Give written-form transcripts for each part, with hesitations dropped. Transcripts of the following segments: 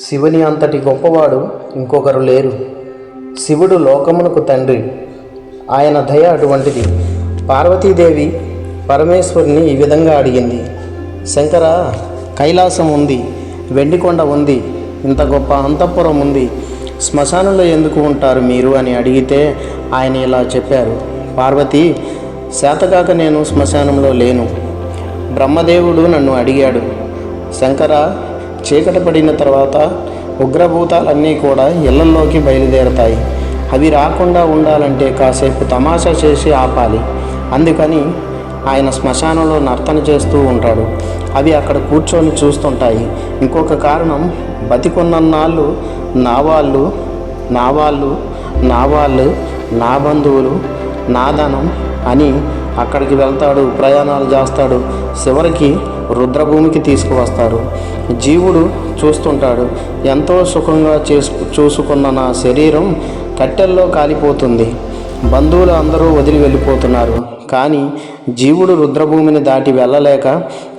శివుని అంతటి గొప్పవాడు ఇంకొకరు లేరు. శివుడు లోకమునకు తండ్రి. ఆయన దయ అటువంటిది. పార్వతీదేవి పరమేశ్వరుని ఈ విధంగా అడిగింది, శంకర, కైలాసం ఉంది, వెండికొండ ఉంది, ఇంత గొప్ప అంతఃపురం ఉంది, శ్మశానంలో ఎందుకు ఉంటారు మీరు అని అడిగితే ఆయన ఇలా చెప్పారు, పార్వతి, శాతకాక నేను శ్మశానంలో లేను. బ్రహ్మదేవుడు నన్ను అడిగాడు, శంకర, చీకటి పడిన తర్వాత ఉగ్రభూతాలన్నీ కూడా ఇళ్లలోకి బయలుదేరతాయి. అవి రాకుండా ఉండాలంటే కాసేపు తమాషా చేసి ఆపాలి. అందుకని ఆయన శ్మశానంలో నర్తన చేస్తూ ఉంటాడు. అవి అక్కడ కూర్చొని చూస్తుంటాయి. ఇంకొక కారణం, బతికున్నన్నాళ్ళు నా వాళ్ళు, నా వాళ్ళు, నా వాళ్ళు, నా బంధువులు, నా ధనం అని అక్కడికి వెళ్తాడు, ప్రయాణాలు చేస్తాడు. చివరికి రుద్రభూమికి తీసుకువస్తాడు. జీవుడు చూస్తుంటాడు, ఎంతో సుఖంగా చూసుకున్న నా శరీరం కట్టెల్లో కాలిపోతుంది, బంధువులు అందరూ వదిలి వెళ్ళిపోతున్నారు. కానీ జీవుడు రుద్రభూమిని దాటి వెళ్ళలేక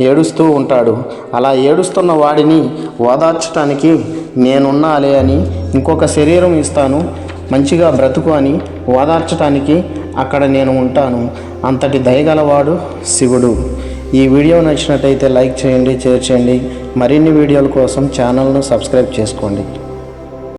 ఏడుస్తూ ఉంటాడు. అలా ఏడుస్తున్న వాడిని ఓదార్చడానికి నేనున్నాలే అని ఇంకొక శరీరం ఇస్తాను, మంచిగా బ్రతుకు అని ఓదార్చడానికి అక్కడ నేను ఉంటాను. అంతటి దయగలవాడు శివుడు. ఈ వీడియో నచ్చినట్టయితే లైక్ చేయండి, షేర్ చేయండి. మరిన్ని వీడియోల కోసం ఛానల్ను సబ్స్క్రైబ్ చేసుకోండి.